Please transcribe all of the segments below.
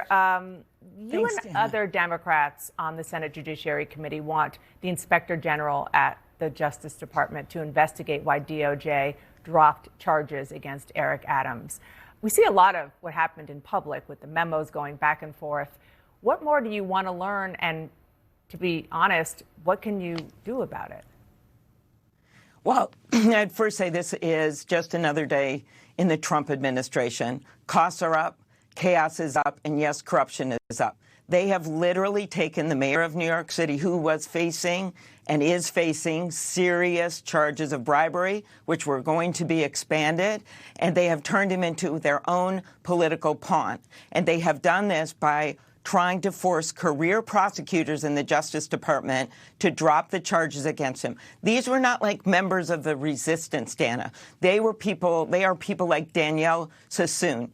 You and other Democrats on the Senate Judiciary Committee want the Inspector General at the Justice Department to investigate why DOJ dropped charges against Eric Adams. We see a lot of what happened in public with the memos going back and forth. What more do you want to learn? And to be honest, what can you do about it? Well, I'd first say this is just another day in the Trump administration. Costs are up, chaos is up, and yes, corruption is up. They have literally taken the mayor of New York City, who was facing and is facing serious charges of bribery, which were going to be expanded, and they have turned him into their own political pawn. And they have done this by trying to force career prosecutors in the Justice Department to drop the charges against him. These were not like members of the resistance, Dana. They are people like Danielle Sassoon,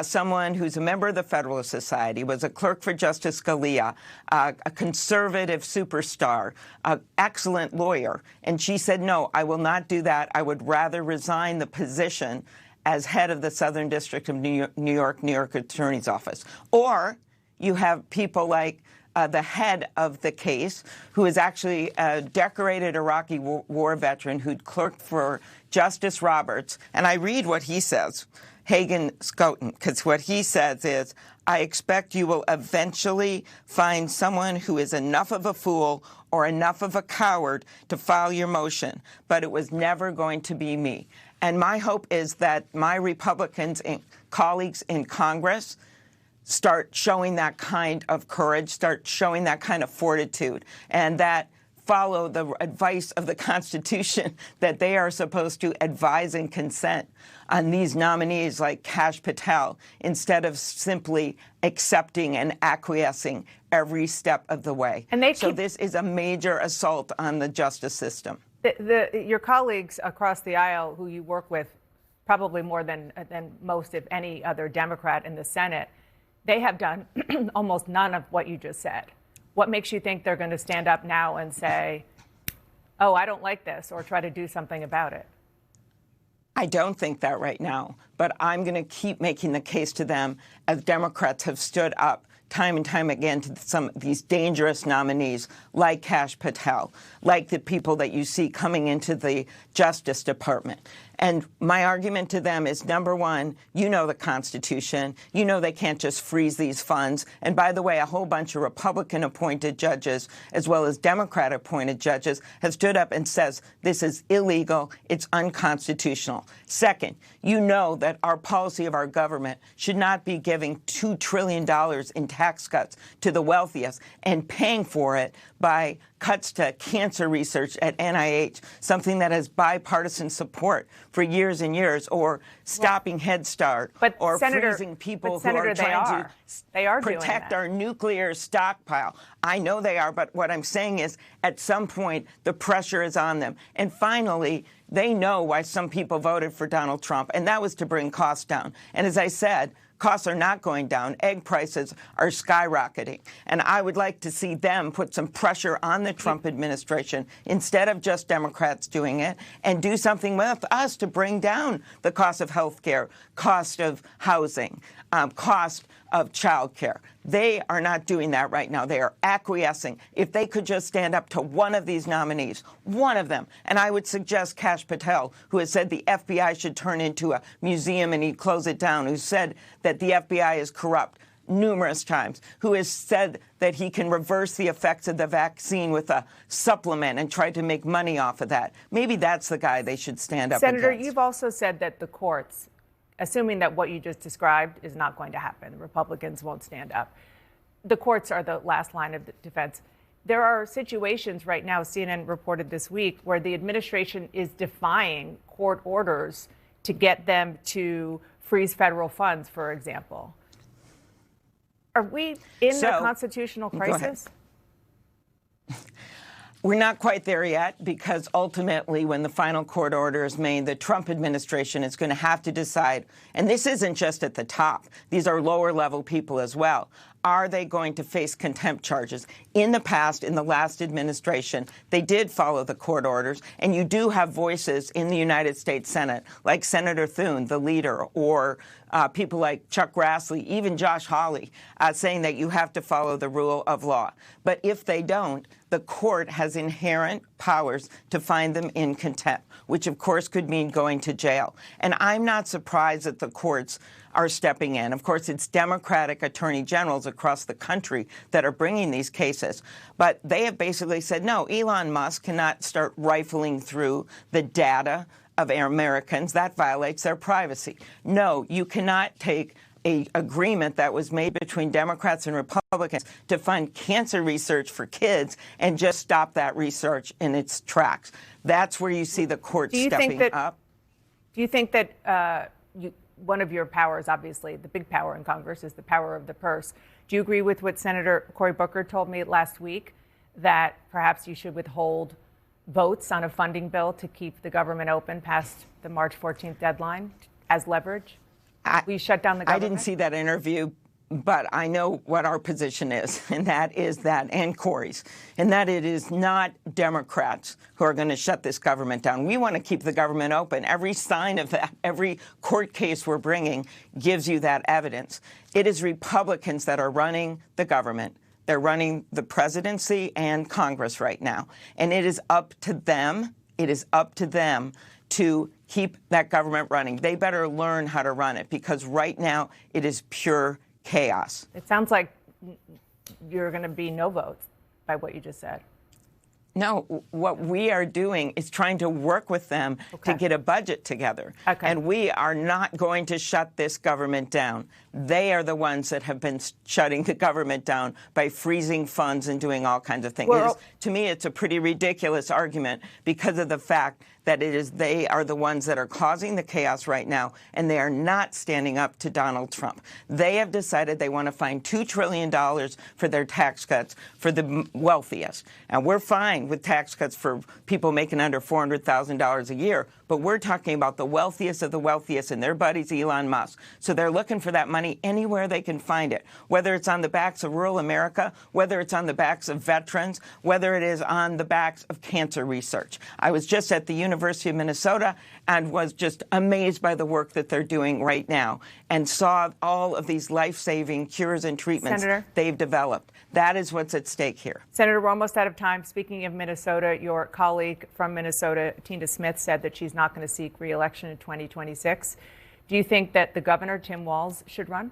someone who's a member of the Federalist Society, was a clerk for Justice Scalia, a conservative superstar, an excellent lawyer. And she said, no, I will not do that. I would rather resign the position as head of the Southern District of New York Attorney's Office. Or you have people like the head of the case, who is actually a decorated Iraqi war veteran who'd clerked for Justice Roberts. And I read what he says, Hagan Skoton, because what he says is, I expect you will eventually find someone who is enough of a fool or enough of a coward to file your motion, but it was never going to be me. And my hope is that my Republicans and colleagues in Congress start showing that kind of courage, start showing that kind of fortitude, and that follow the advice of the Constitution that they are supposed to advise and consent on these nominees like Kash Patel instead of simply accepting and acquiescing every step of the way. So this is a major assault on the justice system. Your colleagues across the aisle who you work with, probably more than most, if any, other Democrat in the Senate, they have done almost none of what you just said. What makes you think they're going to stand up now and say, oh, I don't like this, or try to do something about it? I don't think that right now, but I'm going to keep making the case to them as Democrats have stood up time and time again to some of these dangerous nominees like Kash Patel, like the people that you see coming into the Justice Department. And my argument to them is, number one, you know the Constitution. You know they can't just freeze these funds. And by the way, a whole bunch of Republican-appointed judges, as well as Democrat-appointed judges, have stood up and says this is illegal, it's unconstitutional. Second, you know that our policy of our government should not be giving $2 trillion in tax cuts to the wealthiest and paying for it by cuts to cancer research at NIH, something that has bipartisan support for years and years, or stopping Head Start, or freezing people who are trying to protect our nuclear stockpile. I know they are, but what I'm saying is at some point the pressure is on them. And finally, they know why some people voted for Donald Trump, and that was to bring costs down. And as I said, costs are not going down. Egg prices are skyrocketing. And I would like to see them put some pressure on the Trump administration instead of just Democrats doing it, and do something with us to bring down the cost of health care, cost of housing, cost of child care. They are not doing that right now. They are acquiescing. If they could just stand up to one of these nominees, one of them, and I would suggest Kash Patel, who has said the FBI should turn into a museum and he'd close it down, who said that the FBI is corrupt numerous times, who has said that he can reverse the effects of the vaccine with a supplement and try to make money off of that. Maybe that's the guy they should stand up against. Senator, you've also said that the courts, assuming that what you just described is not going to happen, Republicans won't stand up, the courts are the last line of defense. There are situations right now, CNN reported this week, where the administration is defying court orders to get them to freeze federal funds, for example. Are we in a constitutional crisis? We're not quite there yet, because ultimately, when the final court order is made, the Trump administration is going to have to decide, and this isn't just at the top, these are lower level people as well, Are they going to face contempt charges? In the past, in the last administration, they did follow the court orders, and you do have voices in the United States Senate, like Senator Thune, the leader, or people like Chuck Grassley, even Josh Hawley, saying that you have to follow the rule of law. But if they don't, the court has inherent powers to find them in contempt, which of course could mean going to jail. And I'm not surprised that the courts are stepping in. Of course, it's Democratic attorney generals across the country that are bringing these cases. But they have basically said, no, Elon Musk cannot start rifling through the data of Americans. That violates their privacy. No, you cannot take an agreement that was made between Democrats and Republicans to fund cancer research for kids and just stop that research in its tracks. That's where you see the court stepping up. Do you think that one of your powers, obviously, the big power in Congress is the power of the purse. Do you agree with what Senator Cory Booker told me last week, that perhaps you should withhold votes on a funding bill to keep the government open past the March 14th deadline as leverage? We shut down the government? I didn't see that interview, but I know what our position is, and that is that, and Cory's, and that it is not Democrats who are going to shut this government down. We want to keep the government open. Every sign of that, every court case we're bringing gives you that evidence. It is Republicans that are running the government. They're running the presidency and Congress right now, and it is up to them. It is up to them to keep that government running. They better learn how to run it, because right now it is pure chaos. It sounds like you're going to be no votes by what you just said. No, what we are doing is trying to work with them to get a budget together. And we are not going to shut this government down. They are the ones that have been shutting the government down by freezing funds and doing all kinds of things. Well, to me, it's a pretty ridiculous argument because of the fact that they are the ones that are causing the chaos right now, and they are not standing up to Donald Trump. They have decided they want to find $2 trillion for their tax cuts for the wealthiest. And we're fine with tax cuts for people making under $400,000 a year, but we're talking about the wealthiest of the wealthiest and their buddies, Elon Musk. So they're looking for that money anywhere they can find it, whether it's on the backs of rural America, whether it's on the backs of veterans, whether it is on the backs of cancer research. I was just at the University of Minnesota and was just amazed by the work that they're doing right now and saw all of these life-saving cures and treatments they've developed. That is what's at stake here. Senator, we're almost out of time. Speaking of Minnesota, your colleague from Minnesota, Tina Smith, said that she's not going to seek re-election in 2026. Do you think that the governor, Tim Walz, should run?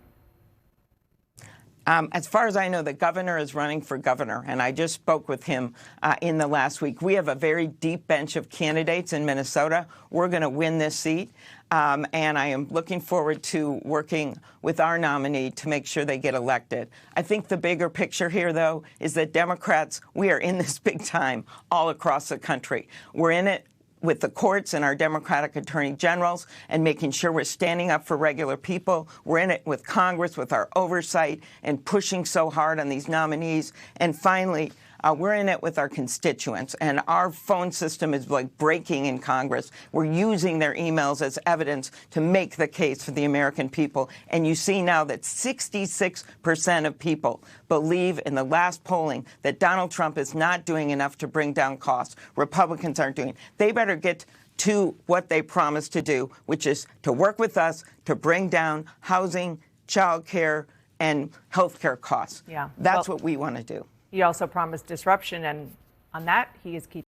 As far as I know, the governor is running for governor, and I just spoke with him in the last week. We have a very deep bench of candidates in Minnesota. We're going to win this seat, and I am looking forward to working with our nominee to make sure they get elected. I think the bigger picture here, though, is that Democrats, we are in this big time all across the country. We're in it with the courts and our Democratic attorney generals and making sure we're standing up for regular people. We're in it with Congress, with our oversight and pushing so hard on these nominees. And finally, we're in it with our constituents, and our phone system is like breaking in Congress. We're using their emails as evidence to make the case for the American people. And you see now that 66% of people believe in the last polling that Donald Trump is not doing enough to bring down costs. Republicans aren't doing it. They better get to what they promised to do, which is to work with us to bring down housing, child care, and health care costs. Yeah. That's what we want to do. He also promised disruption, and on that, he is keeping